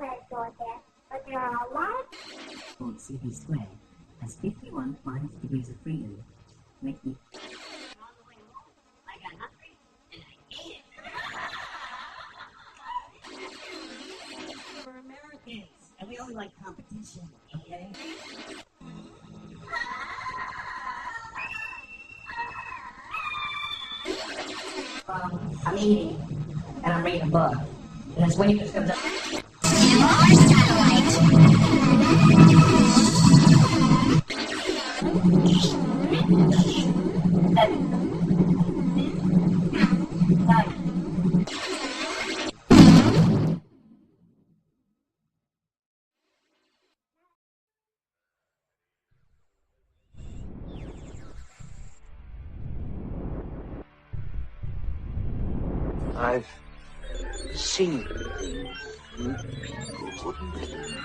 but there are a lot of CV squared has 51 minus degrees of freedom, making I got hungry and I ate it. We're Americans and we only like competition, okay? I'm eating and I'm reading a book. And this waitress comes up. I've seen things you people wouldn't believe.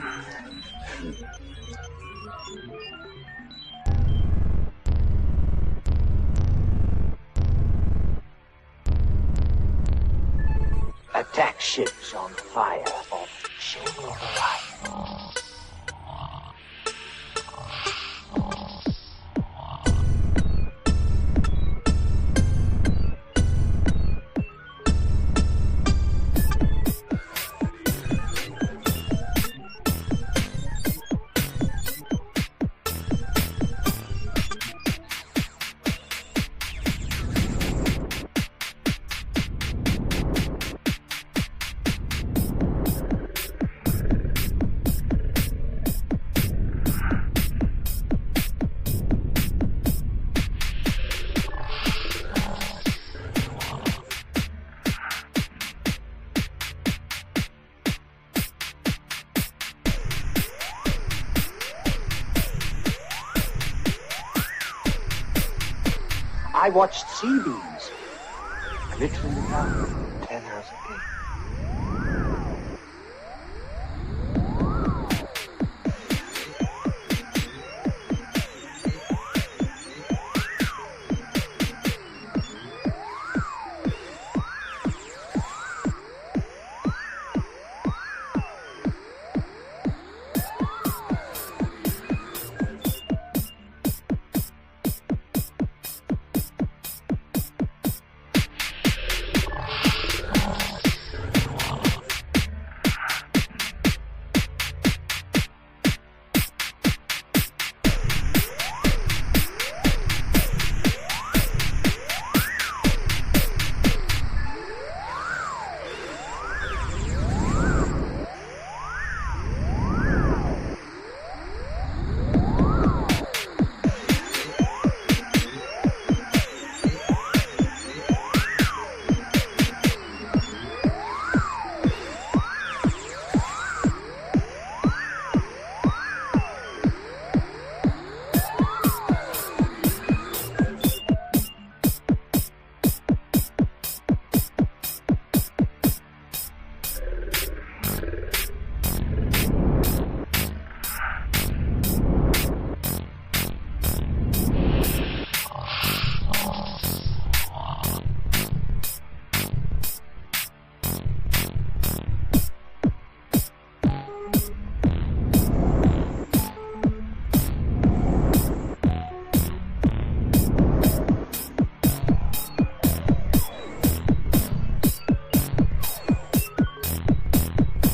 Attack ships on fire off Schitt or Orion. I watched C-beams glittering down 10 hours a day.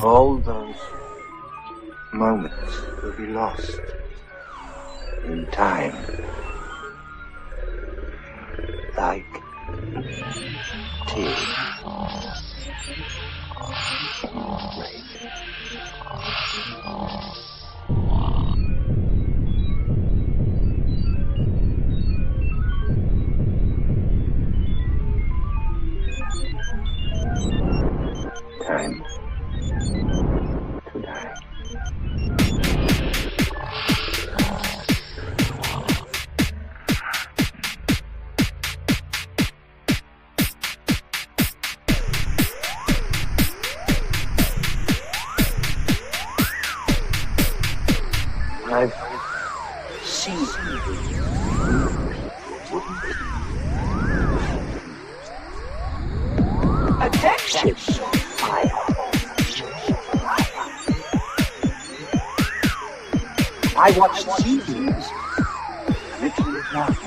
All those moments will be lost in time, like tears in rain. Time to die. I've seen things you wouldn't believe. Attack ships on fire. I watched CDs. Literally drowned.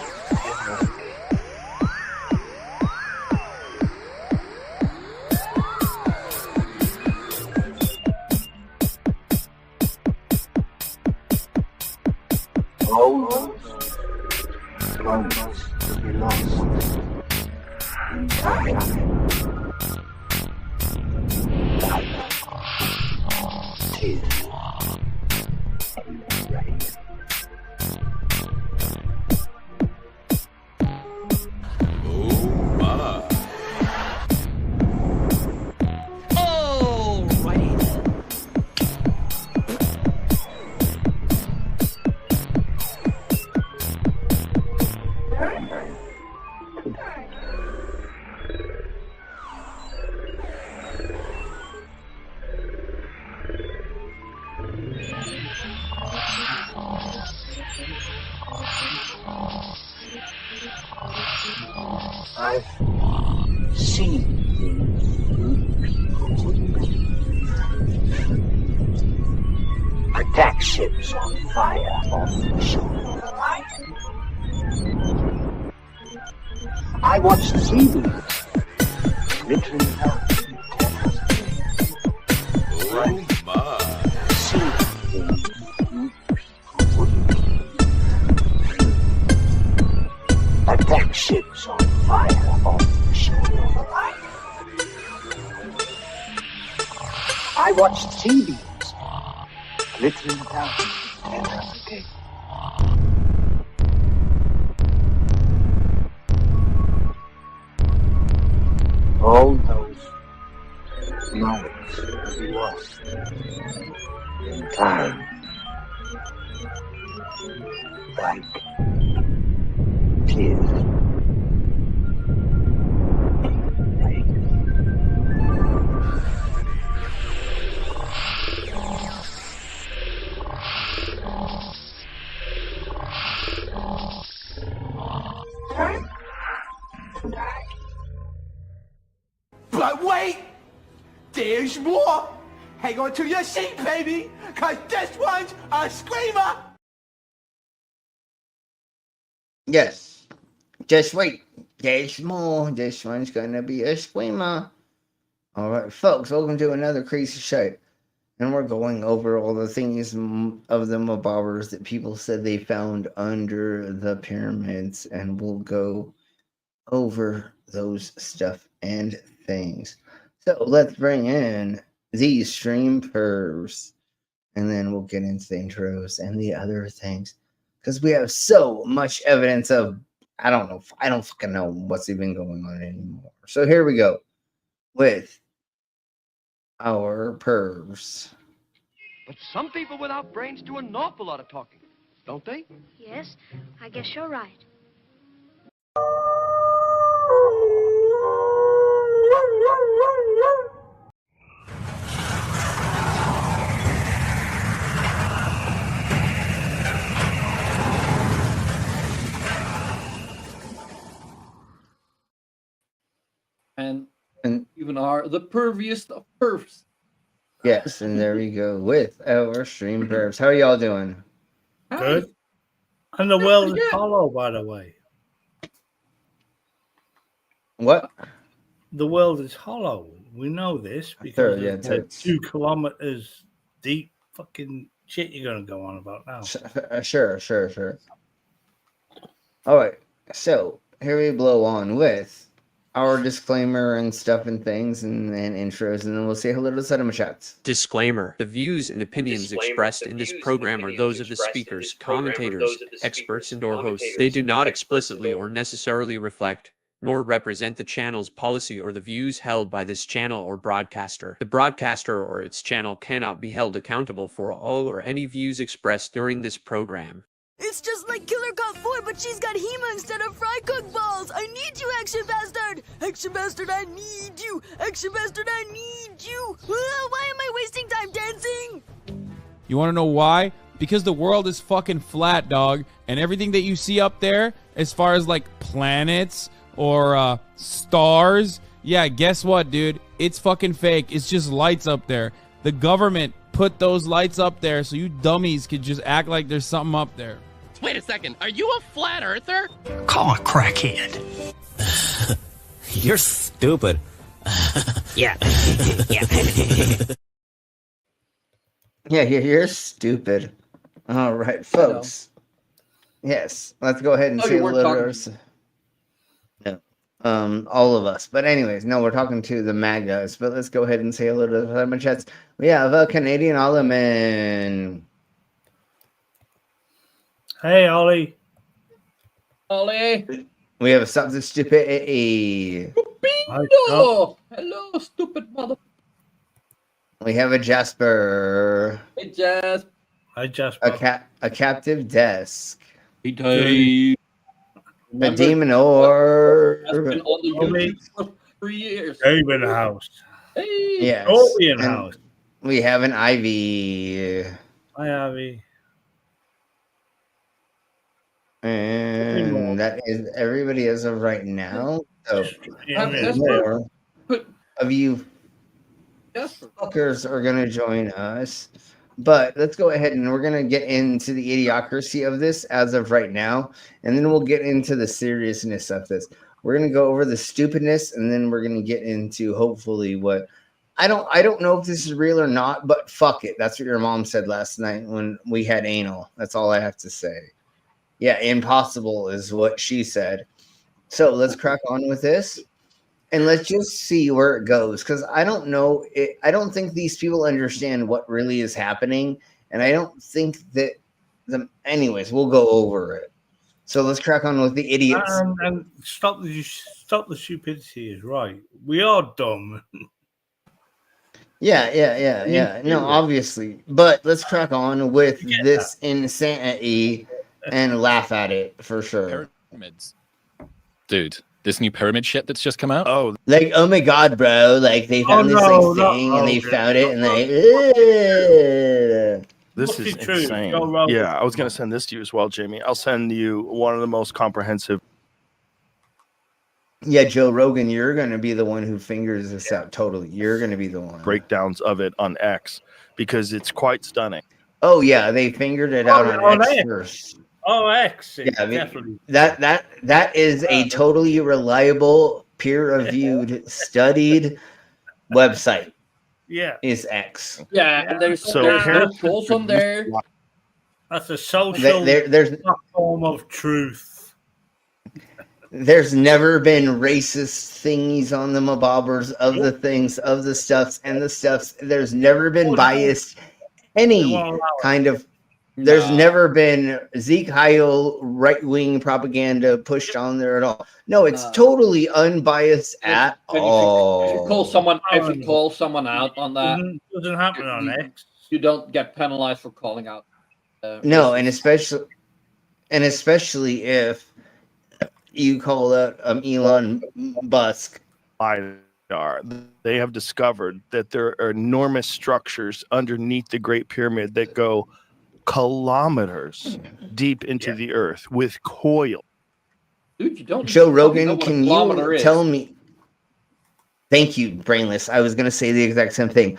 All those moments we lost in time. Tears in the rain. I've seen attack ships on fire off the shore. I watched seaweed glittering out. Attack ships on fire off the shore of the light. I watched sea beams glittering down the gate. All those moments we lost in time, like tears. But wait! There's more! Hang on to your seat, baby! Cause this one's a screamer! Yes. Just wait. There's more. This one's gonna be a screamer. Alright, folks, welcome to another crazy show. And we're going over all the things of the Mabaras that people said they found under the pyramids. And we'll go over those stuff and things. So let's bring in these stream pervs. And then we'll get into the intros and the other things. Because we have so much evidence of, I don't fucking know what's even going on anymore. So here we go with our pervs. But some people without brains do an awful lot of talking, don't they? Yes, I guess you're right. And even are the perviest of pervs. Yes, and there we go with our stream pervs. How are y'all doing? Good. And the world is hollow, by the way. What? The world is hollow. We know this because of the 2 kilometers deep fucking shit you're going to go on about now. Sure. All right, so here we blow on with our disclaimer and stuff and things and intros, and then we'll say hello to the set of chats. Disclaimer. The views and opinions expressed in this program are those of the speakers, commentators, experts, and or hosts. They do not explicitly or necessarily reflect nor represent the channel's policy or the views held by this channel or broadcaster. The broadcaster or its channel cannot be held accountable for all or any views expressed during this program. It's just like Killer Cop 4, but she's got Hema instead of fry cook balls. I need you, Action Bastard. Action Bastard, I need you. Action Bastard, I need you. Why am I wasting time dancing? You want to know why? Because the world is fucking flat, dog. And everything that you see up there, as far as like planets or stars, yeah, guess what, dude? It's fucking fake. It's just lights up there. The government put those lights up there so you dummies could just act like there's something up there. Wait a second. Are you a flat earther? Call a crackhead. You're stupid. Yeah. Yeah, you're stupid. All right, folks. Yes, let's go ahead and say a little. No, all of us. But anyways, no, we're talking to the MAG guys. But let's go ahead and say a little bit of my chats. We have a Canadian Alderman. Hey, Ollie. Ollie. We have something stupid. Bingo! Hello, stupid mother. We have a Jasper. Hey, Jasper. Hi, Jasper. A captive desk. Hey, Dave. A demon orb. That's been on the YouTube for 3 years. Dave in the house. Hey. Yes. Ollie in the house. We have an Ivy. Hi, Ivy. And that is everybody as of right now. So more of you fuckers are going to join us. But let's go ahead and we're going to get into the idiocracy of this as of right now. And then we'll get into the seriousness of this. We're going to go over the stupidness and then we're going to get into hopefully what I don't know if this is real or not, but fuck it. That's what your mom said last night when we had anal. That's all I have to say. Yeah, impossible is what she said. So let's crack on with this. And let's just see where it goes. Because I don't know. I don't think these people understand what really is happening. And I don't think that them. Anyways, we'll go over it. So let's crack on with the idiots. And stop the stupidity is right. We are dumb. Yeah. No, obviously. But let's crack on with this insanity and laugh at it for sure. Pyramids. Dude, this new pyramid shit that's just come out. Oh my god, bro! Like they found this thing and they found it and they. This is insane. Yeah, I was gonna send this to you as well, Jamie. I'll send you one of the most comprehensive. Yeah, Joe Rogan, you're gonna be the one who figures this out totally. You're gonna be the one. Breakdowns of it on X because it's quite stunning. Oh yeah, they fingered it out on X first. Oh, X. Yeah, I mean, that is a totally reliable, peer-reviewed, studied website. Yeah, is X. Yeah, and there's trolls on there. That's a social there's platform of truth. There's never been racist thingies on the mabobbers of the things of the stuffs and the stuffs. There's never been biased any kind of. There's never been Zeke Heil right-wing propaganda pushed on there at all. No, it's totally unbiased at all. If you call someone out on that, doesn't happen on X. You don't get penalized for calling out. No, and especially if you call out Elon Musk. They have discovered that there are enormous structures underneath the Great Pyramid that go kilometers deep into the earth with coil. Dude, you don't. Joe Rogan, can you tell me? Thank you, Brainless. I was going to say the exact same thing.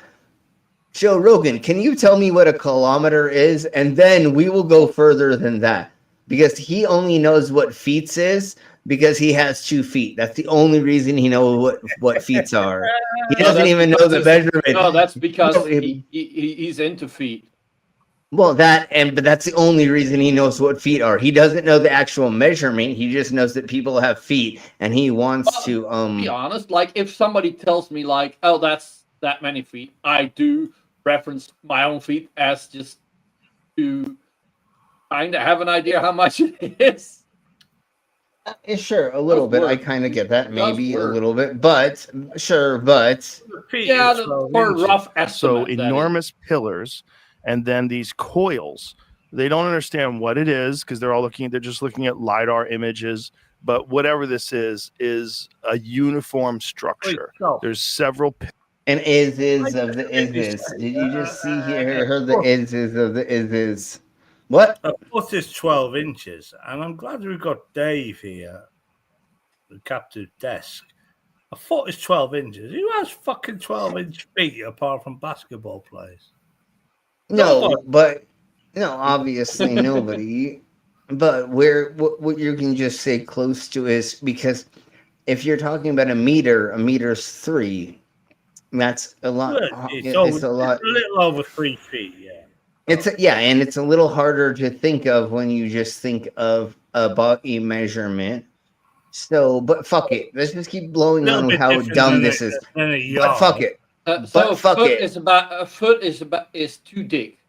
Joe Rogan, can you tell me what a kilometer is? And then we will go further than that. Because he only knows what feet is because he has 2 feet. That's the only reason he knows what feet are. He doesn't even know the measurement. No, that's because he's into feet. Well, but that's the only reason he knows what feet are. He doesn't know the actual measurement. He just knows that people have feet, and he wants to. Be honest, like if somebody tells me, like, "Oh, that's that many feet," I do reference my own feet as just to kind of have an idea how much it is. Sure, a little bit. I kind of get that, maybe a little bit, but sure, but yeah, for rough estimate. So enormous pillars. And then these coils, they don't understand what it is because they're just looking at LiDAR images. But whatever this is a uniform structure. There's several. And is of the is. Did you just see here? Heard the is of the is. What? A foot is 12 inches. And I'm glad we've got Dave here, the captive desk. A foot is 12 inches. Who has fucking 12-inch feet apart from basketball players? No, but no, obviously nobody. But what you can just say close to is because if you're talking about a meter's 3. That's a lot. It's a lot. A little over 3 feet. Yeah. And it's a little harder to think of when you just think of a body measurement. So, but fuck it. Let's just keep blowing on how dumb this is. But fuck it. So a foot is too deep.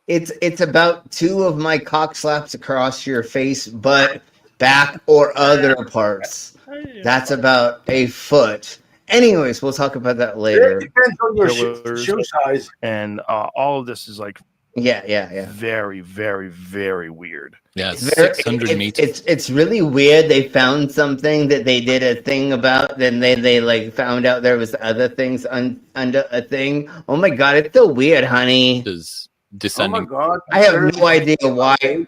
It's about 2 of my cock slaps across your face, butt, back, or other parts. That's about a foot. Anyways, we'll talk about that later. It depends on your shoe size. And all of this is like very, very, very weird. Yeah, 600 meters. It's really weird. They found something that they did a thing about, then they like found out there was other things under a thing. Oh my god, it's so weird, honey. Descending. Oh my god. I have no idea why.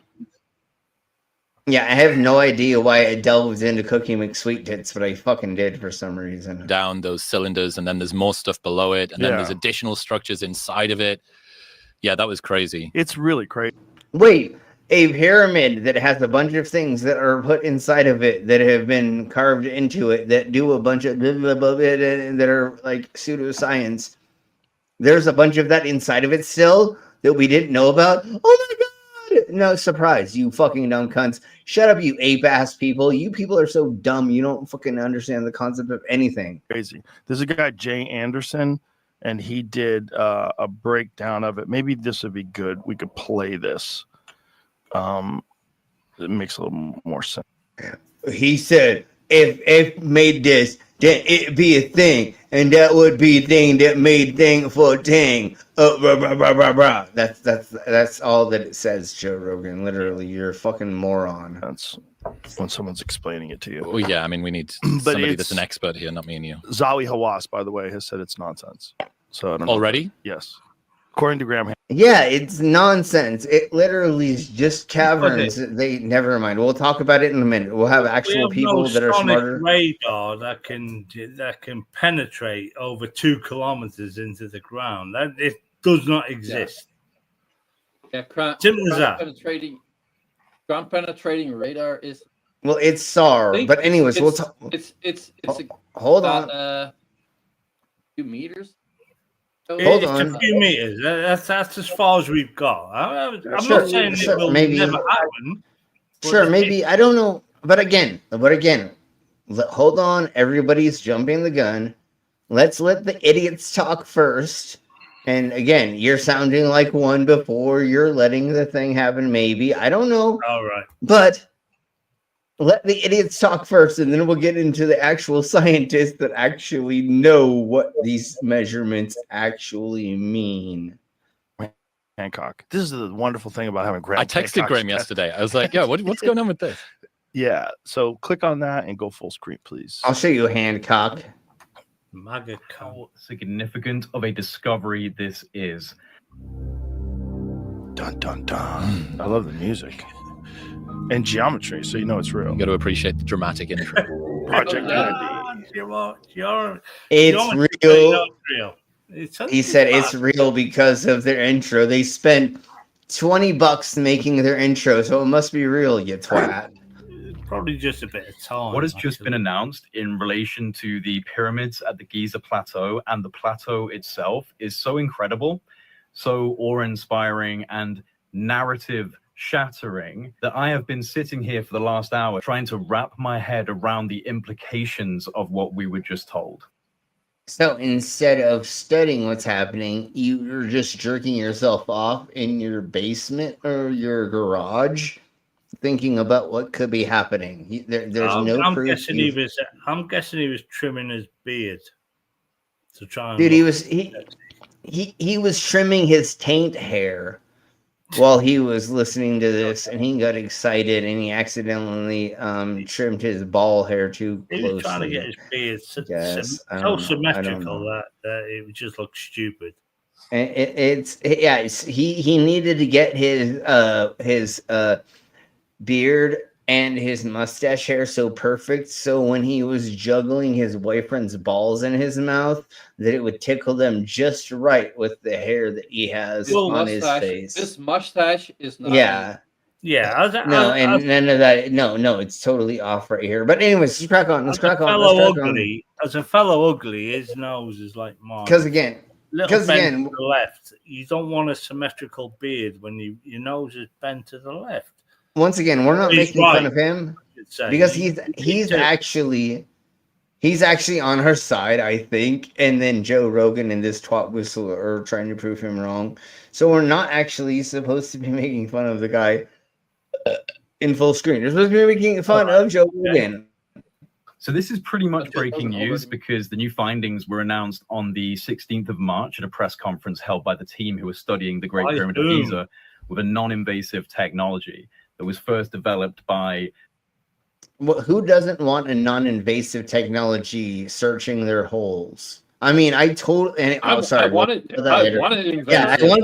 Yeah, I have no idea why I delved into Cookie McSweet Tits, but I fucking did for some reason. Down those cylinders, and then there's more stuff below it, and then there's additional structures inside of it. Yeah, that was crazy. It's really crazy. Wait, a pyramid that has a bunch of things that are put inside of it that have been carved into it that do a bunch of that are like pseudoscience. There's a bunch of that inside of it still that we didn't know about. Oh my god! No surprise, you fucking dumb cunts. Shut up, you ape-ass people. You people are so dumb, you don't fucking understand the concept of anything. Crazy. There's a guy, Jay Anderson, and he did a breakdown of it. Maybe this would be good. We could play this. It makes a little more sense. He said, if made this, then it'd be a thing, and that would be a thing that made thing for thing. That's all that it says, Joe Rogan. Literally, you're a fucking moron. That's when someone's explaining it to you. Oh yeah, I mean, we need somebody that's an expert here, not me and you. Zawi Hawass, by the way, has said it's nonsense. So I don't know. Already? Yes. According to Graham. Yeah, it's nonsense. It literally is just caverns. Okay. Never mind. We'll talk about it in a minute. We'll have actual people that are smarter. Radar that can penetrate over 2 kilometers into the ground. That it does not exist. Yeah, simple as that. Ground penetrating radar is. Well, it's SAR, but anyways, we'll talk. Hold on. A few meters. Hold on. It's a few meters. That's as far as we've got. I'm not saying it will never happen. Sure, maybe. I don't know. But again, hold on. Everybody's jumping the gun. Let's let the idiots talk first. And again, you're sounding like one before you're letting the thing happen. Maybe. I don't know. All right. But let the idiots talk first, and then we'll get into the actual scientists that actually know what these measurements actually mean. Hancock. This is the wonderful thing about having Graham. I texted Graham yesterday. I was like, yeah, what's going on with this? Yeah. So click on that and go full screen, please. I'll show you Hancock. How significant of a discovery this is. Dun, dun, dun. I love the music. And geometry, so you know it's real. You got to appreciate the dramatic intro. Project It's real. He said it's real because of their intro. They spent $20 making their intro, so it must be real, you twat. Probably just a bit of time. What has just been announced in relation to the pyramids at the Giza Plateau and the plateau itself is so incredible, so awe-inspiring and narrative shattering that I have been sitting here for the last hour trying to wrap my head around the implications of what we were just told. So instead of studying what's happening, you're just jerking yourself off in your basement or your garage, thinking about what could be happening. There's no I'm proof. I'm guessing he was trimming his beard to try. And dude, he was trimming his taint hair while he was listening to this, and he got excited, and he accidentally trimmed his ball hair too close. He was trying to get his beard so symmetrical that it just looked stupid. And he needed to get his beard and his mustache hair so perfect, so when he was juggling his boyfriend's balls in his mouth, that it would tickle them just right with the hair that he has on his face. This mustache is not. Yeah. No, and none of that. No, it's totally off right here. But anyways, let's crack on. Let's crack on. As a fellow ugly, his nose is like mine. Because again, to the left, you don't want a symmetrical beard when your nose is bent to the left. Once again, we're not making fun of him because he's actually on her side, I think. And then Joe Rogan and this twat whistle are trying to prove him wrong. So we're not actually supposed to be making fun of the guy in full screen. We're supposed to be making fun of Joe Rogan. So this is pretty much breaking news because the new findings were announced on the 16th of March at a press conference held by the team who was studying the Great Pyramid of Giza with a non-invasive technology that was first developed by... Well, who doesn't want a non-invasive technology searching their holes? I mean, I want it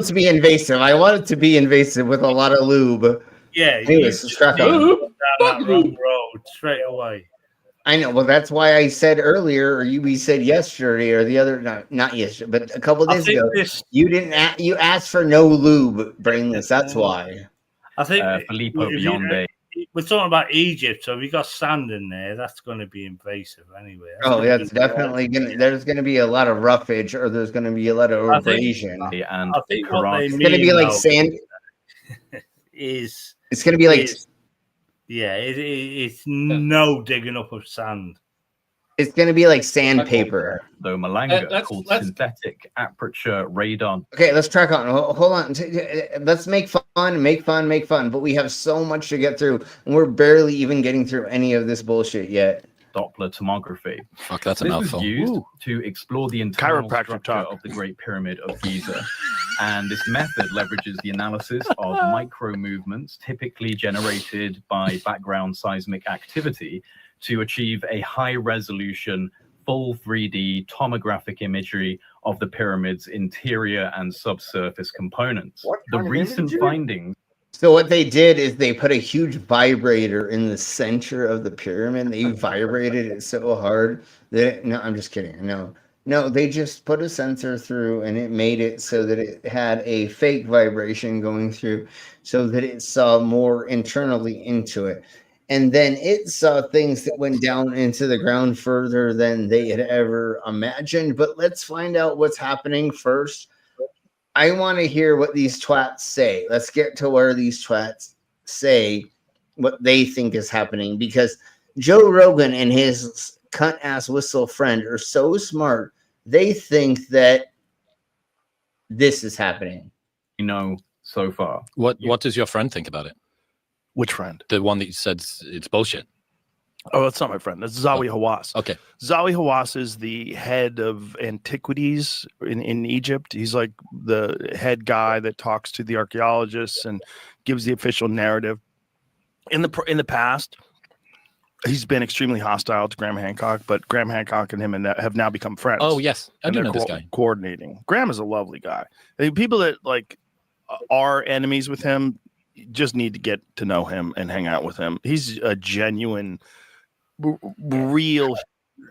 to be invasive. I want it to be invasive with a lot of lube. Yeah. Anyways, let's crack on. Down that wrong road straight away. I know. Well, that's why I said earlier, or we said yesterday, or the other, not yesterday, but a couple of days ago, you didn't. You asked for no lube, brainless. That's why. I think Filippo Bionde. We're talking about Egypt, so if you got sand in there, that's going to be invasive anyway. It's definitely gonna. There's going to be a lot of roughage, or there's going to be a lot of abrasion. I think what they it's mean, going to be like sand. It's going to be like. It's no digging up of sand. It's going to be like sandpaper. Though Malanga called synthetic aperture radar. Okay, let's track on. Hold on. Let's make fun. But we have so much to get through, and we're barely even getting through any of this bullshit yet. Doppler tomography. Fuck, that's a this mouthful. was used to explore the internal structure of the Great Pyramid of Giza. And this method leverages the analysis of micro movements typically generated by background seismic activity to achieve a high-resolution, full 3D tomographic imagery of the pyramid's interior and subsurface components. The recent findings... So what they did is they put a huge vibrator in the center of the pyramid. They vibrated it so hard that... No, I'm just kidding. No, they just put a sensor through and it made it so that it had a fake vibration going through so that it saw more internally into it. And then it saw things that went down into the ground further than they had ever imagined. But let's find out what's happening first. I want to hear what these twats say. Let's get to where these twats say what they think is happening. Because Joe Rogan and his cunt-ass whistle friend are so smart, they think that this is happening. So far. What does your friend think about it? Which friend? The one that you said it's bullshit. Oh, that's not my friend. That's Zawi Hawass. Okay. Zawi Hawass is the head of antiquities in Egypt. He's like the head guy that talks to the archaeologists and gives the official narrative. In the past, he's been extremely hostile to Graham Hancock, but Graham Hancock and him have now become friends. Oh, yes. I do know this guy. Coordinating. Graham is a lovely guy. People that are enemies with him just need to get to know him and hang out with him. He's a genuine, real.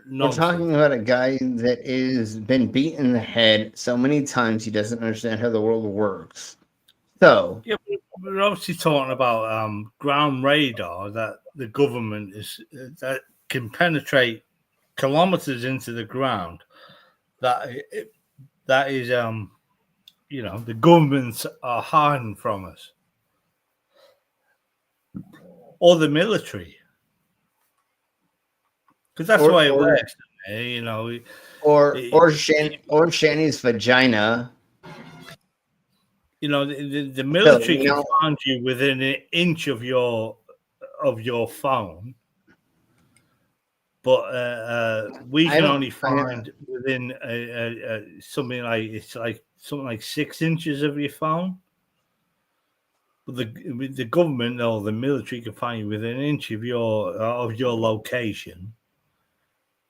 We're talking about a guy that is been beat in the head so many times he doesn't understand how the world works. So yeah, we're obviously talking about ground radar that the government that can kilometers into the ground. That is the governments are hiding from us. Or the military, because that's the way it works. Or Shani's vagina. The military can find you within an inch of your phone, but we can only find within something like 6 inches of your phone. The government or the military can find you within an inch of your location.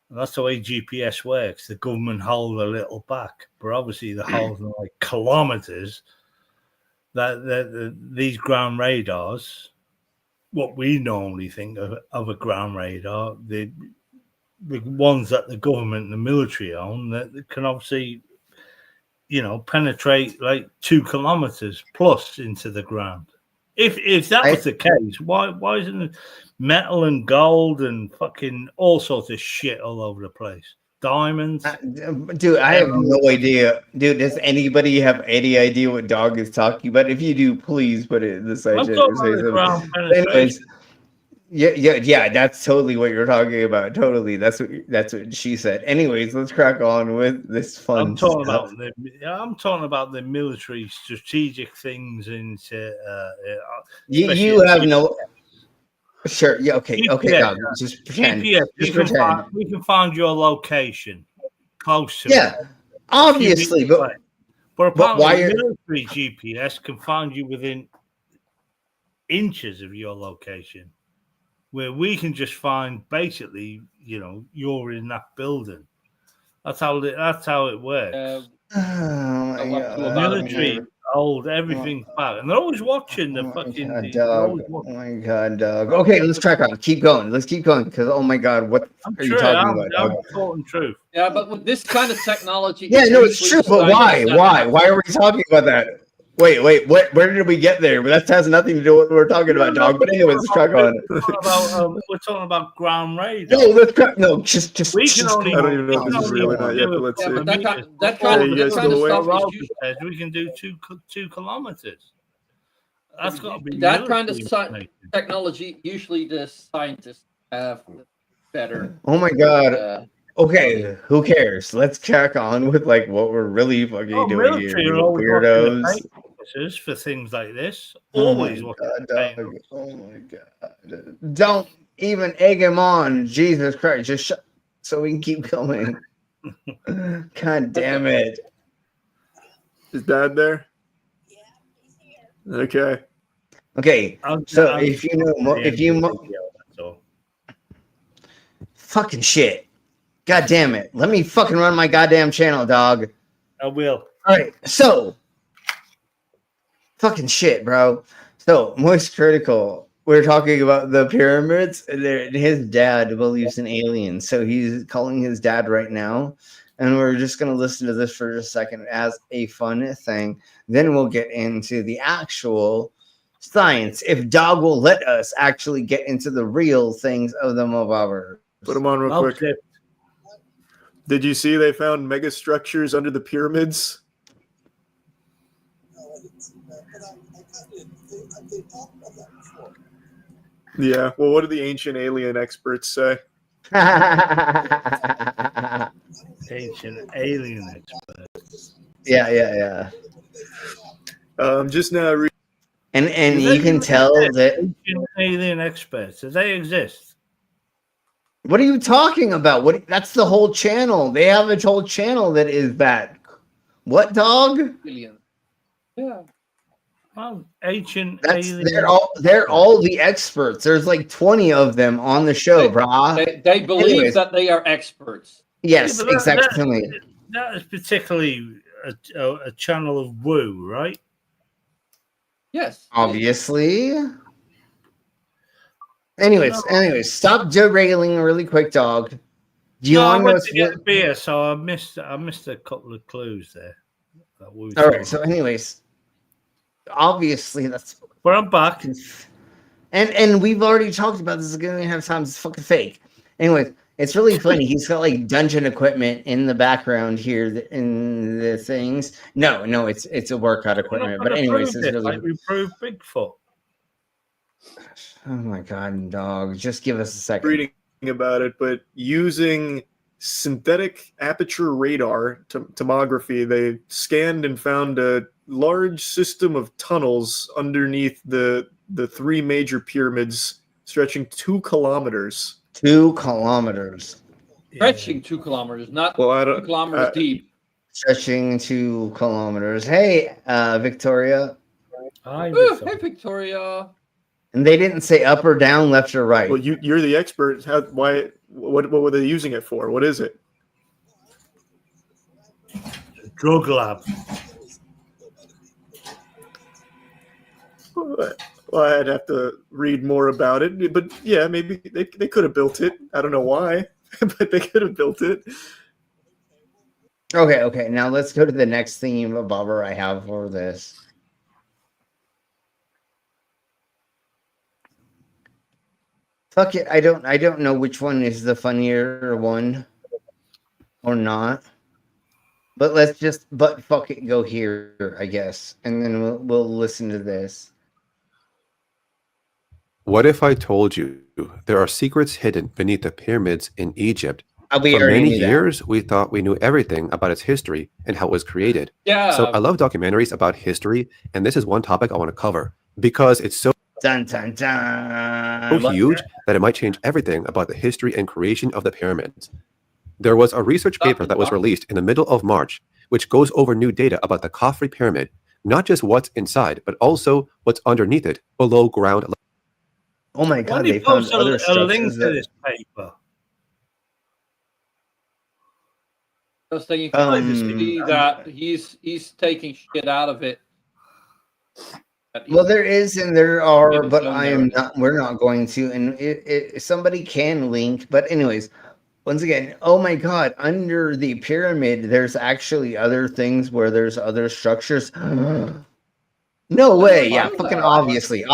And that's the way GPS works. The government hold a little back, but obviously the holes are like kilometers. These ground radars what we normally think of a ground radar, the ones that the government and the military own, that can obviously, penetrate like 2 kilometers plus into the ground. If that was the case, why isn't it metal and gold and fucking all sorts of shit all over the place? Diamonds, dude. I have no idea, dude. Does anybody have any idea what Dog is talking about? If you do, please put it in the side chat. Anyways, yeah. That's totally what you're talking about. Totally, that's what she said. Anyways, let's crack on with this fun. I'm talking about the military strategic things into. You have no. Sure. Yeah. Okay. Okay. Dog, just pretend. GPS, just pretend. We can find your location close to. Yeah. Obviously, but why military GPS can find you within inches of your location, where we can just find basically, you're in that building. That's how it works. Military. Old everything back, and they're always watching the fucking Dog. Oh my god, Dog. Okay, let's crack on. Keep going. Let's keep going because oh my god, what are you talking about? I'm talking truth. Yeah, but with this kind of technology, yeah, no, it's true. But why? Why are we talking about that? Wait. Where did we get there? But that has nothing to do with what we're talking about, Dog. But anyways, let's crack on. We're talking about ground radar. No, let's crack. No, just. We can only. I don't even know if this is real or not yet, but let's see. That kind of stuff is we can do 2 kilometers. That's got to be that kind of technology. Usually, the scientists have better. Oh my god. Okay, who cares? Let's crack on with like what we're really fucking doing here, weirdos. For things like this, always. Oh my god! Don't even egg him on, Jesus Christ! Just so we can keep going. God damn it! Is Dad there? Okay. Okay. So if you fucking shit. God damn it. Let me fucking run my goddamn channel, Dog. I will. All right. So, fucking shit, bro. So, Moist Critical, we're talking about the pyramids. His dad believes in aliens. So, he's calling his dad right now. And we're just going to listen to this for just a second as a fun thing. Then we'll get into the actual science. If Dog will let us actually get into the real things of the Mobobber. Put them on real quick. Did you see they found megastructures under the pyramids? Yeah. Well, what do the ancient alien experts say? Ancient alien experts. Yeah. Just now. And you can tell that ancient alien experts. Do they exist? What are you talking about? That's the whole channel. They have a whole channel that is that. What, Dog? Yeah. Well, ancient alien. They're all the experts. There's like 20 of them on the show, brah. They believe that they are experts. Yes, exactly. That is particularly a channel of woo, right? Yes. Obviously. Anyways, stop derailing really quick, Dog. Do you want to get beer? So I missed a couple of clues there. All right. So, anyways, obviously that's. But I'm back, and we've already talked about this. Going to have times it's fucking fake. Anyways, it's really funny. He's got like dungeon equipment in the background here in the things. No, it's a workout equipment. But anyways, it's really like we proved Bigfoot. Oh my god, Dog! Just give us a second. Reading about it, but using synthetic aperture radar tomography, they scanned and found a large system of tunnels underneath the 3 major pyramids, stretching 2 kilometers. 2 kilometers. Stretching 2 kilometers, not 2 kilometers deep. Stretching 2 kilometers. Hey, Victoria. Hi, Victoria. Hey, Victoria. And they didn't say up or down, left or right. Well, you're the expert. Why? What were they using it for? What is it? Drug lab. Well, Well, I'd have to read more about it, but yeah, maybe they could have built it. I don't know why, but they could have built it. Okay. Now let's go to the next theme of bobber I have for this. Fuck it, I don't know which one is the funnier one or not. But fuck it, go here, I guess, and then we'll listen to this. What if I told you there are secrets hidden beneath the pyramids in Egypt? We For already many knew that. years, we thought we knew everything about its history and how it was created. Yeah. So I love documentaries about history, and this is one topic I want to cover because it's so huge that it might change everything about the history and creation of the pyramids. There was a research paper that was released in the middle of March, which goes over new data about the Khafre pyramid, not just what's inside, but also what's underneath it, below ground level. Oh my God, they found other link structures to this paper. Just so you can see that he's taking shit out of it. Well, there is and there are, but own I am not. We're not going to. And somebody can link, but anyways, once again, oh my God, under the pyramid, there's actually other things where there's other structures. No way! Yeah, fucking obviously, you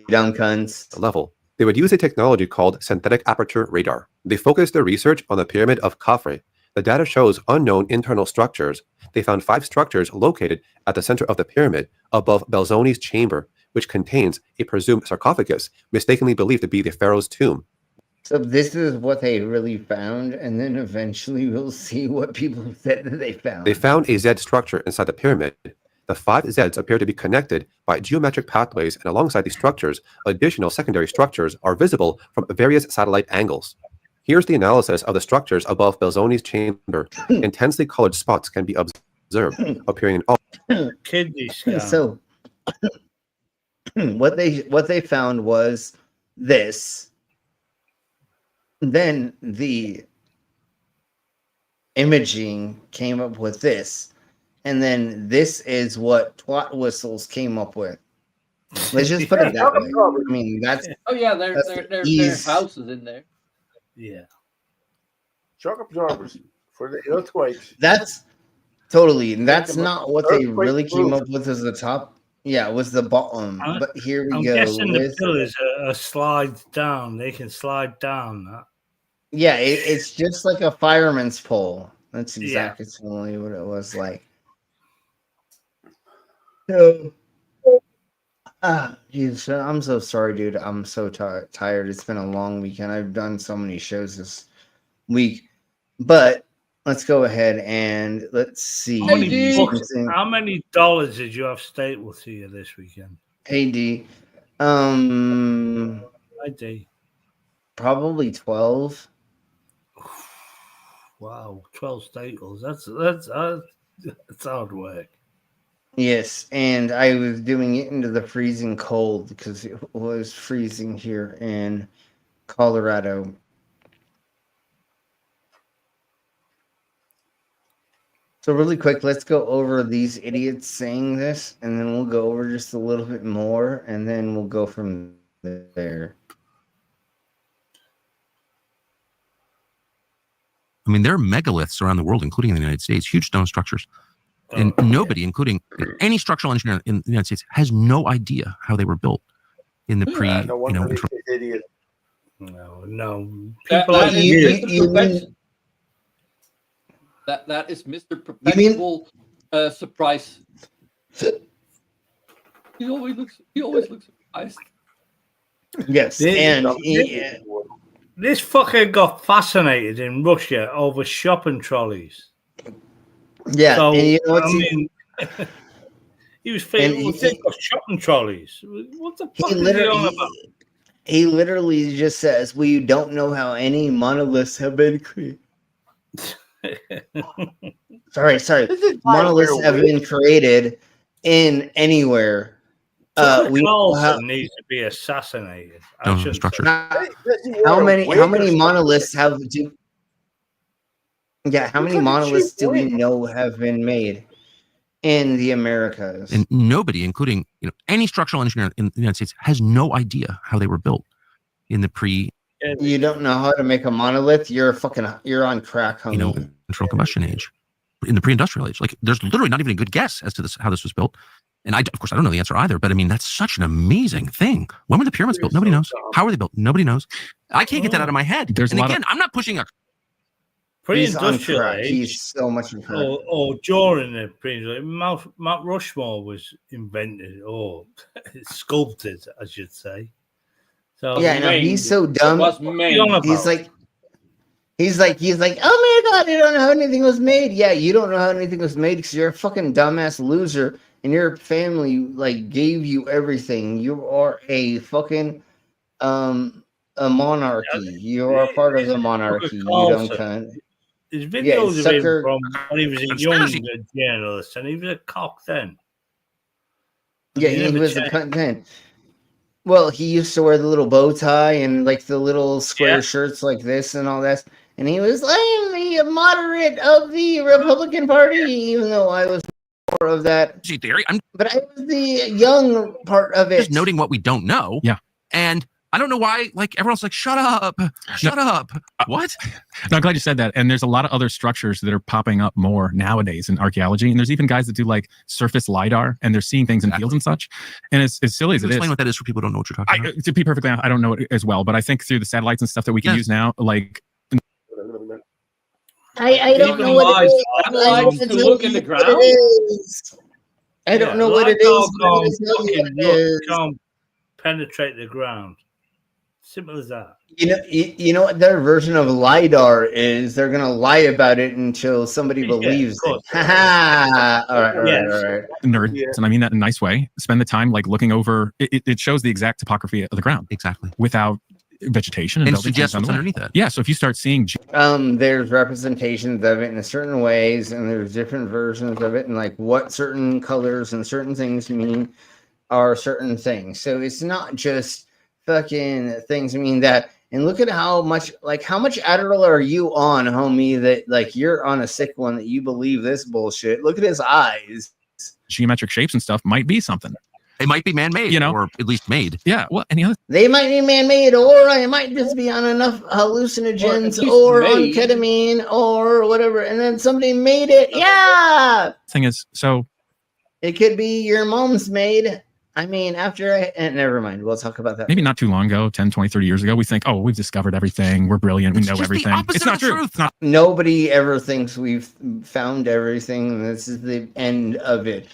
dumb cunts. Level. They would use a technology called synthetic aperture radar. They focused their research on the pyramid of Khafre. The data shows unknown internal structures. They found 5 structures located at the center of the pyramid above Belzoni's chamber, which contains a presumed sarcophagus, mistakenly believed to be the pharaoh's tomb. So this is what they really found, and then eventually we'll see what people said that they found. They found a Z structure inside the pyramid. The 5 Zs appear to be connected by geometric pathways, and alongside these structures, additional secondary structures are visible from various satellite angles. Here's the analysis of the structures above Belzoni's chamber. Intensely colored spots can be observed, appearing in all. Kidney scan. So, what they found was this. Then the imaging came up with this. And then this is what twat whistles came up with. Let's just put it that way. I mean, that's there's houses in there. Yeah. Shock absorbers for the earthquakes. That's not what they really came up with as the top. Yeah, it was the bottom. But here we go. I'm guessing the pillars are slide down. They can slide down. Yeah, it's just like a fireman's pole. That's exactly what it was like. So, geez, I'm so sorry, dude. I'm so tired. It's been a long weekend. I've done so many shows this week, but let's go ahead and let's see. How many dollars did you have stapled to you this weekend? Hey, D. Hi, D. Probably 12. Wow, 12 staples. That's hard work. Yes, and I was doing it into the freezing cold because it was freezing here in Colorado. So really quick, let's go over these idiots saying this, and then we'll go over just a little bit more, and then we'll go from there. I mean, there are megaliths around the world, including in the United States, huge stone structures. And nobody, including any structural engineer in the United States, has no idea how they were built in the idiot. No. That is Mr. Perpetual surprise. He always looks surprised. Yes, this fucker got fascinated in Russia over shopping trolleys. Yeah, so, and you know what's he was feeling shopping trolleys. What the fuck is he on about? He literally just says, "We don't know how any monoliths have been created." sorry. Monoliths have been created in anywhere. We needs to be assassinated. Structure. How many monoliths have? How many monoliths do we know have been made? in the Americas. And nobody, including any structural engineer in the United States, has no idea how they were built in the You don't know how to make a monolith. You're on crack, homie. internal combustion age, in the pre-industrial age. Like, there's literally not even a good guess as to how this was built. And of course, I don't know the answer either. But I mean, that's such an amazing thing. When were the pyramids built? Nobody knows. How were they built? Nobody knows. I can't get that out of my head. And again, I'm not pushing a pre-industrial age. He's so much on crack. Or during the pre-industrial, Mount Rushmore was invented or sculpted, I should say. So yeah, no, he's so dumb. He's like, oh my god, you don't know how anything was made. Yeah, you don't know how anything was made because you're a fucking dumbass loser, and your family like gave you everything. You are a fucking a monarchy. You are part of the monarchy. You don't cunt. His videos of him from when he was a young journalist, and he was a cock then. Yeah, he was a cunt then. Well, he used to wear the little bow tie and like the little square shirts like this and all that. And he was, I'm the moderate of the Republican Party, even though I was more of that. But I was the young part of it. Just noting what we don't know. Yeah. And I don't know why, like, everyone's like, shut up. What? No, I'm glad you said that. And there's a lot of other structures that are popping up more nowadays in archaeology. And there's even guys that do like surface LiDAR, and they're seeing things in fields and such. And as silly as it is. Explain what that is for people who don't know what you're talking about. To be perfectly honest, I don't know it as well, but I think through the satellites and stuff that we can use now, like. I don't know what it is. Satellites to look in the ground? I don't know what it is. Can't penetrate the ground. Simple as that. You know what their version of LiDAR is? They're gonna lie about it until somebody believes it. Ha! All right. Nerds, and I mean that in a nice way. Spend the time like looking over. It shows the exact topography of the ground exactly without vegetation and suggests what's underneath that. Yeah, so if you start seeing, there's representations of it in certain ways, and there's different versions of it, and like what certain colors and certain things mean are certain things. So it's not just fucking things mean that. And look at how much Adderall are you on, homie, that like you're on a sick one that you believe this bullshit. Look at his eyes. Geometric shapes and stuff might be something. They might be man-made, or at least made. Yeah. Well, any other? They might be man-made, or I might just be on enough hallucinogens, or on ketamine, or whatever, and then somebody made it. Yeah. Thing is, so it could be your mom's made. I mean, never mind. We'll talk about that. Maybe not too long ago, 10, 20, 30 years ago, we think, oh, we've discovered everything. We're brilliant. We know everything. It's not true. It's not. Nobody ever thinks we've found everything. This is the end of it.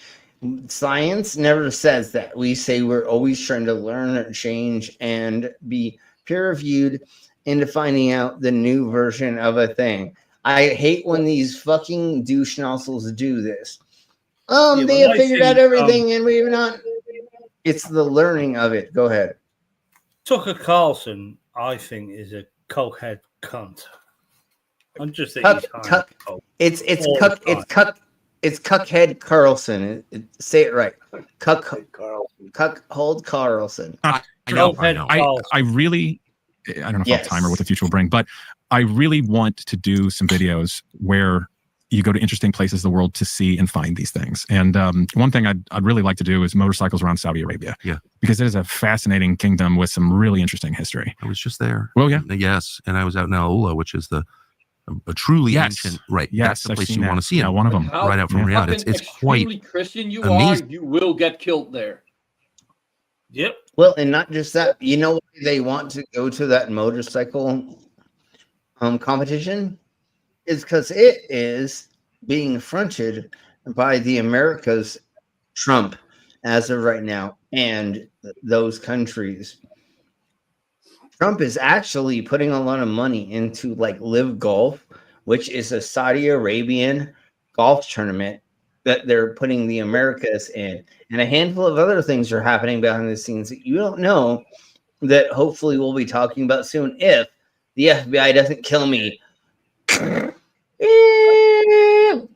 Science never says that. We say we're always trying to learn or change and be peer-reviewed into finding out the new version of a thing. I hate when these fucking douche nozzles do this. They have figured out everything and we've not. It's the learning of it. Go ahead. Tucker Carlson, I think, is a cokehead cunt. I'm just thinking It's Cuckhead Carlson. Say it right. Cuckold Carlson. I really, I don't know if I'll have time or what the future will bring, but I really want to do some videos where you go to interesting places in the world to see and find these things. And one thing I'd really like to do is motorcycles around Saudi Arabia. Yeah. Because it is a fascinating kingdom with some really interesting history. I was just there. Well, yeah. Yes. And I was out in Al Ula, which is a truly ancient, right? Yes, that's the place you want to see it. One of them, right out from Riyadh. It's quite Christian you amazing. are, you will get killed there. Yep. Well, and not just that. You know why they want to go to that motorcycle competition? Is because it is being fronted by the Americas, Trump, as of right now, and those countries. Trump is actually putting a lot of money into like Live Golf, which is a Saudi Arabian golf tournament that they're putting the Americas in. And a handful of other things are happening behind the scenes that you don't know that hopefully we'll be talking about soon if the FBI doesn't kill me.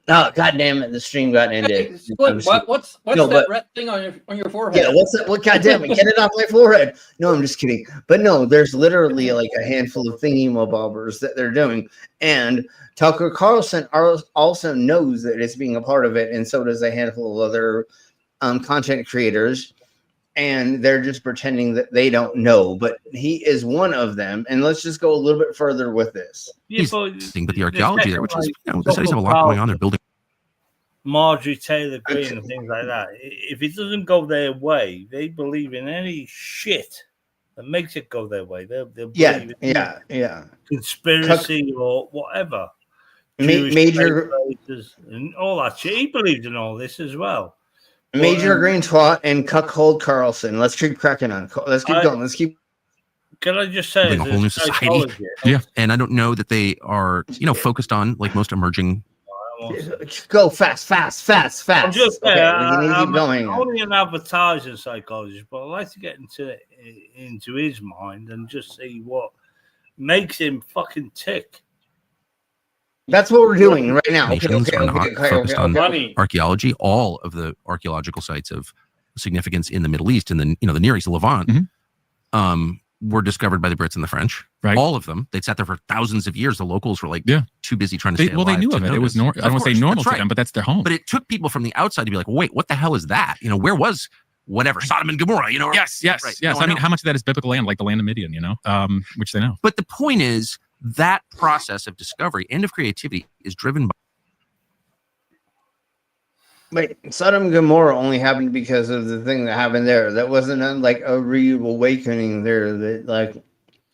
Oh, God damn it! The stream got ended. Hey, Split, what's No, that but- red thing on your forehead? Yeah, what's that? What? God damn it! Get it off my forehead. No, I'm just kidding. But no, there's literally like a handful of thingy-mabobbers that they're doing, and Tucker Carlson also knows that it's being a part of it, and so does a handful of other content creators, and they're just pretending that they don't know. But he is one of them, and let's just go a little bit further with this. But the archaeology there, which is, the studies have a lot going on. They're building Marjorie Taylor Greene and things like that. If it doesn't go their way, they believe in any shit that makes it go their way. They'll believe in conspiracy or whatever. Major and all that shit. He believes in all this as well. Major Green Twat and Cuckold Carlson. Let's keep cracking on. Let's keep going. Let's keep. Can I just say, a whole new society? Yeah, and I don't know that they are, focused on like most emerging. Go fast. I'm just okay, we need to keep going. I'm only an advertising psychologist, but I like to get into his mind and just see what makes him fucking tick. That's what we're doing right now. Nations are not focused on archaeology. All of the archaeological sites of significance in the Middle East and the Near East, the Levant, were discovered by the Brits and the French. Right. All of them. They'd sat there for thousands of years. The locals were too busy trying to stay alive. Well, they knew of it. It was I don't want to say normal to them, but that's their home. But it took people from the outside to be like, wait, what the hell is that? Where was whatever Sodom and Gomorrah? Yes. I mean, how much of that is biblical land, like the land of Midian? Which they know. But the point is that process of discovery and of creativity is driven by. Wait, Sodom and Gomorrah only happened because of the thing that happened there. That wasn't like a reawakening there. That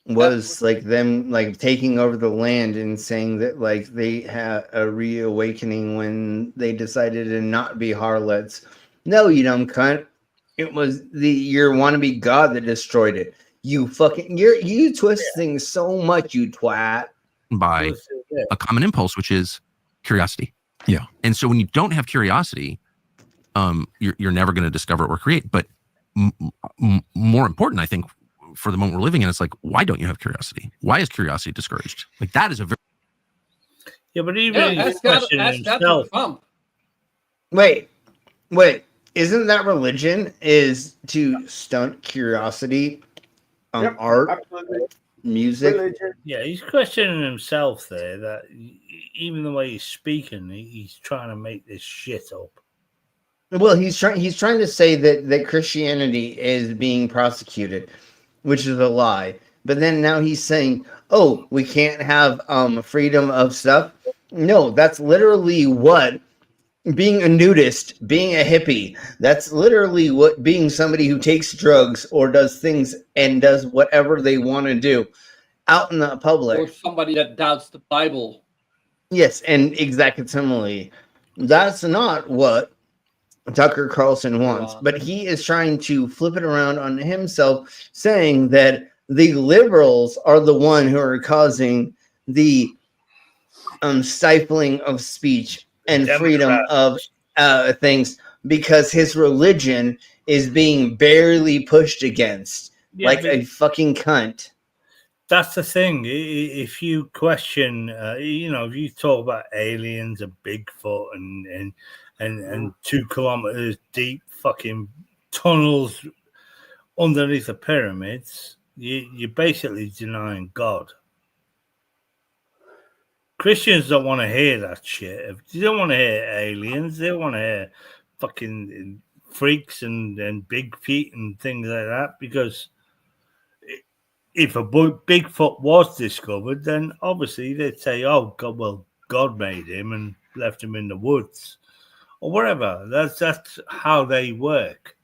was them taking over the land and saying that they had a reawakening when they decided to not be harlots. No, you dumb cunt. It was your wannabe god that destroyed it. You twist things so much, you twat. By a common impulse, which is curiosity. Yeah. And so when you don't have curiosity, you're never going to discover or create. But more important, I think, for the moment we're living in, it's why don't you have curiosity? Why is curiosity discouraged? That is a very... Yeah, but even ask that pump. Wait. Isn't that religion is to stunt curiosity? Art, absolutely. Music. Religion. Yeah, he's questioning himself there. That even the way he's speaking, he's trying to make this shit up. Well, he's trying to say that Christianity is being prosecuted, which is a lie. But then now he's saying, "Oh, we can't have freedom of stuff." No, that's literally what being a nudist, being a hippie, that's literally what being somebody who takes drugs or does things and does whatever they want to do out in the public. Or somebody that doubts the Bible. Yes, and exactly similarly. That's not what Tucker Carlson wants, but he is trying to flip it around on himself, saying that the liberals are the one who are causing the stifling of speech and freedom of things because his religion is being barely pushed against like a fucking cunt. That's the thing. If you question, if you talk about aliens and Bigfoot and 2 kilometers deep fucking tunnels underneath the pyramids, you're basically denying God. Christians don't want to hear that shit. They don't want to hear aliens. They want to hear fucking freaks and big feet and things like that. Because if a Bigfoot was discovered, then obviously they'd say, "Oh God, well, God made him and left him in the woods or wherever." That's how they work.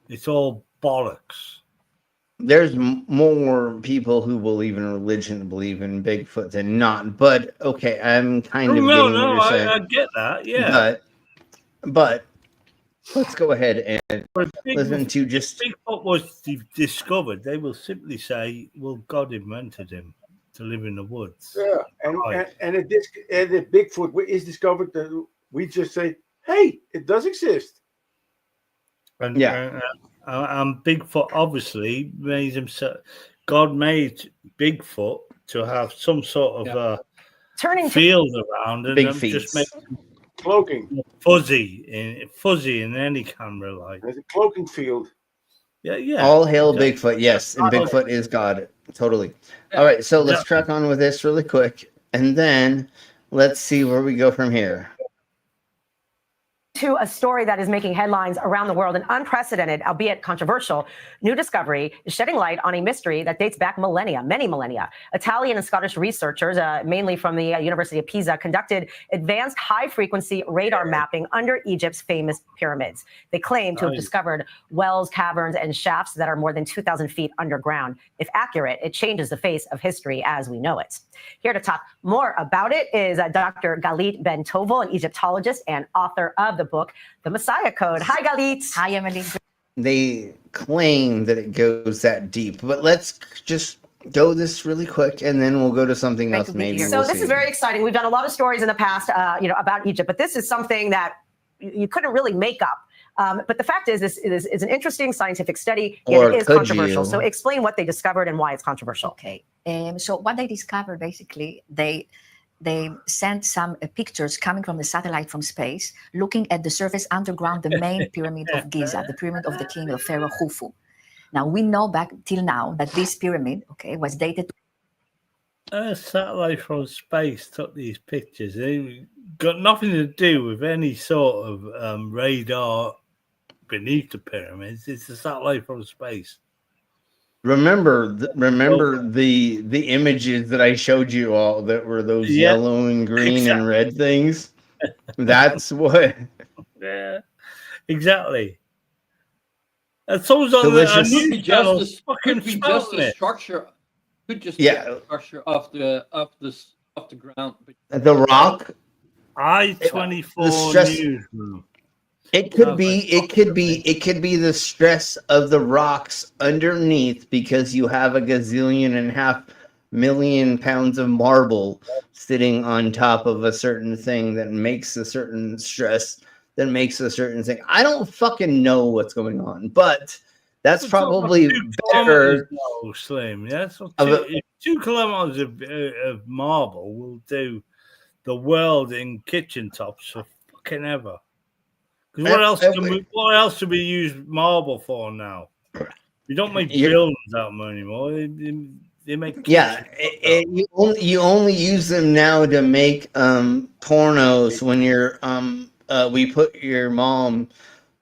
It's all bollocks. There's more people who believe in religion believe in Bigfoot than not. But okay, I'm kind of getting what you're saying. I get that. Yeah, but let's go ahead and listen to just Bigfoot was discovered. They will simply say, "Well, God invented him to live in the woods." Yeah, and if Bigfoot is discovered, then we just say, "Hey, it does exist." And Bigfoot obviously made himself. God made Bigfoot to have some sort of turning field around and big just cloaking. Fuzzy in any camera light. There's a cloaking field. Yeah. All hail Bigfoot, yes, and Bigfoot is God, totally. All right, so let's crack on with this really quick, and then let's see where we go from here. To a story that is making headlines around the world, an unprecedented, albeit controversial, new discovery is shedding light on a mystery that dates back millennia, many millennia. Italian and Scottish researchers, mainly from the University of Pisa, conducted advanced high-frequency radar mapping under Egypt's famous pyramids. They claim to have discovered wells, caverns, and shafts that are more than 2,000 feet underground. If accurate, it changes the face of history as we know it. Here to talk more about it is Dr. Galit Ben Tovel, an Egyptologist and author of the book, The Messiah Code. Hi, Galit. Hi, Emily. They claim that it goes that deep, but let's just go this really quick, and then we'll go to something else. Maybe. So this is very exciting. We've done a lot of stories in the past, about Egypt, but this is something that you couldn't really make up. But the fact is, this is an interesting scientific study, and it is controversial. So explain what they discovered and why it's controversial. Okay. So what they discovered, basically, they sent some pictures coming from the satellite from space, looking at the surface underground, the main pyramid of Giza, the pyramid of the king of Pharaoh Khufu. Now, we know back till now that this pyramid, okay, was dated. A satellite from space took these pictures. They got nothing to do with any sort of radar beneath the pyramids. It's a satellite from space. Remember the images that I showed you all that were those yellow and green and red things? That's what. Yeah, exactly. That's always on the news channel. Could be just a structure. Could just be a structure of the ground. The rock. I-24 News. It could be the stress of the rocks underneath, because you have a gazillion and a half million pounds of marble sitting on top of a certain thing that makes a certain stress, that makes a certain thing. I don't fucking know what's going on, but that's probably better. No, Slim. Yeah, so 2 kilometers of marble will do the world in kitchen tops for fucking ever. What else do we use marble for now? We don't make buildings out of them anymore. They make you only use them now to make pornos when you're we put your mom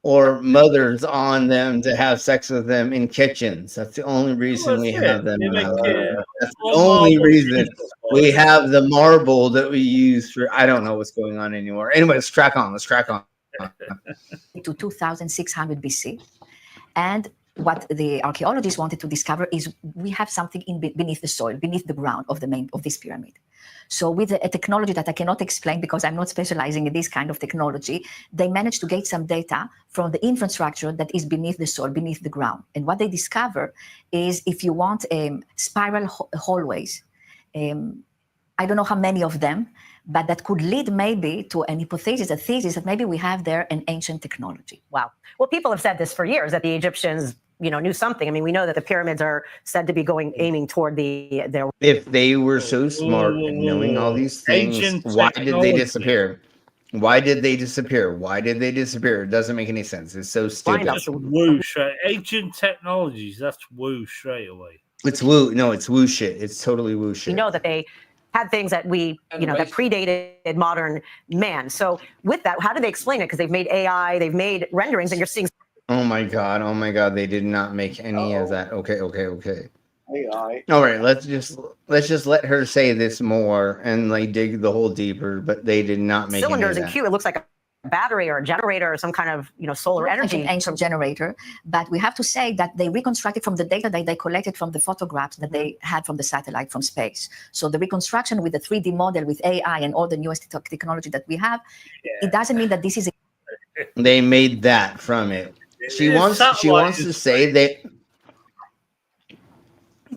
or mothers on them to have sex with them in kitchens. That's the only reason we have them. That's the only reason we have the marble that we use for. I don't know what's going on anymore. Anyway, let's crack on. To 2600 BC. And what the archaeologists wanted to discover is we have something beneath the soil, beneath the ground of this pyramid. So with a technology that I cannot explain because I'm not specializing in this kind of technology, they managed to get some data from the infrastructure that is beneath the soil, beneath the ground. And what they discover is, if you want spiral hallways, I don't know how many of them, but that could lead maybe to an hypothesis, a thesis that maybe we have there an ancient technology. Wow. Well, people have said this for years, that the Egyptians, knew something. I mean, we know that the pyramids are said to be aiming toward their. If they were so smart and knowing all these things, why did they disappear? Why did they disappear? It doesn't make any sense. It's so stupid. That's woo straight. Ancient technologies, that's woo straight away. It's woo. No, it's woo shit. It's totally woo shit. We know that they had things that that predated modern man. So with that, how do they explain it? Because they've made AI, they've made renderings, and you're seeing. Oh my god! They did not make any of that. Okay. AI. All right, let's just let her say this more and dig the hole deeper. But they did not make cylinders any of and cube. It looks like a battery or a generator or some kind of solar energy. An ancient generator, but we have to say that they reconstructed from the data that they collected from the photographs that they had from the satellite from space. So the reconstruction with the 3D model with AI and all the newest technology that we have, it doesn't mean that this is. They made that from it. She wants to say that.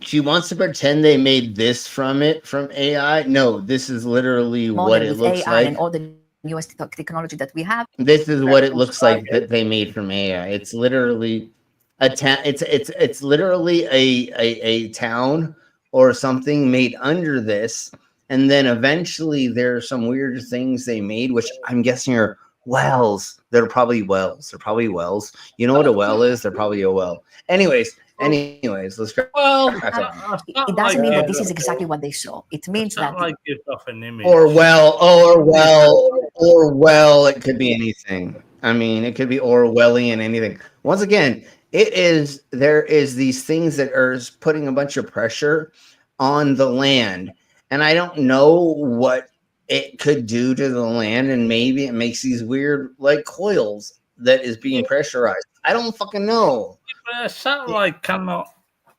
She wants to pretend they made this from AI. No, this is literally what it looks AI like. And all the newest technology that we have. This is what it looks like that they made from AI. It's literally it's literally a town or something made under this, And then eventually there are some weird things they made, which I'm guessing are wells. They're probably wells. They're probably wells. You know what a well is? They're probably a well. Anyways, let's go. It doesn't mean that this is exactly what they saw. It means that gives off an image. Or it could be anything. I mean, it could be Orwellian, anything. Once again, there is these things that are putting a bunch of pressure on the land, and I don't know what it could do to the land, and maybe it makes these weird like coils that is being pressurized. I don't fucking know. But a satellite cannot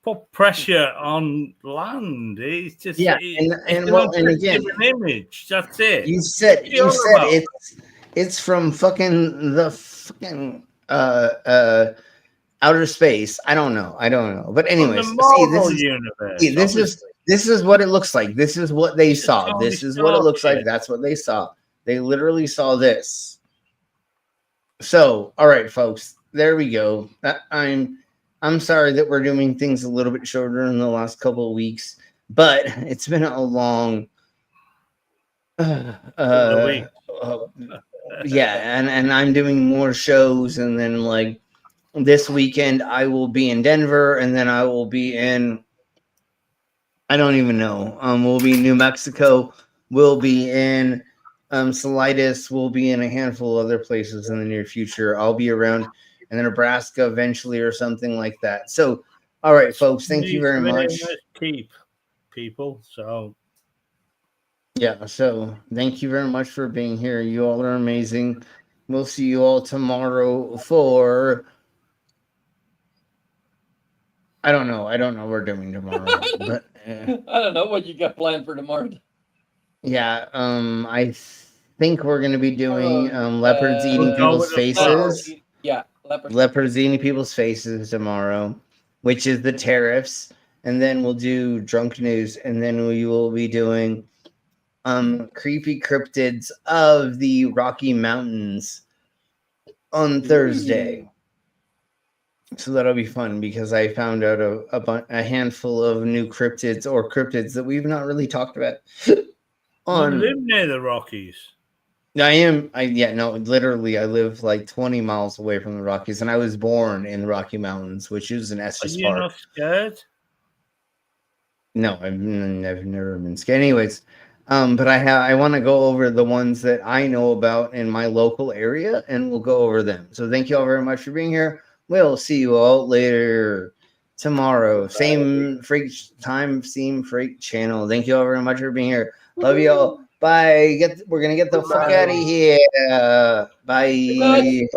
put pressure on land. It's just and again, an image. That's it. You said it's from fucking the fucking outer space. I don't know. But anyways, this is what it looks like. This is what they saw. This is what it looks like. That's what they saw. They literally saw this. So, all right, folks, there we go. I'm sorry that we're doing things a little bit shorter in the last couple of weeks, but it's been a long and I'm doing more shows, and then like this weekend I will be in Denver, and then I will be in I don't even know. We'll be in New Mexico. We'll be in Salidas. We'll be in a handful of other places in the near future. I'll be around in Nebraska eventually or something like that. So, all right, folks, thank you very much. Keep people. So, yeah. So, thank you very much for being here. You all are amazing. We'll see you all tomorrow for. I don't know. I don't know what we're doing tomorrow, but I don't know what you got planned for tomorrow. Yeah, I think we're going to be doing leopards eating people's faces. Yeah, leopards eating people's faces tomorrow, which is the tariffs, and then we'll do drunk news, and then we will be doing creepy cryptids of the Rocky Mountains on Thursday. So that'll be fun because I found out a handful of new cryptids or cryptids that we've not really talked about. You live near the Rockies. Literally, I live like 20 miles away from the Rockies, and I was born in the Rocky Mountains, which is an Estes Park. Are you not scared? No, I've never been scared. Anyways, but I want to go over the ones that I know about in my local area, and we'll go over them. So thank you all very much for being here. We'll see you all later tomorrow. Same freak time, same freak channel. Thank you all very much for being here. Love you all. Bye. We're gonna get the fuck out of here. Bye.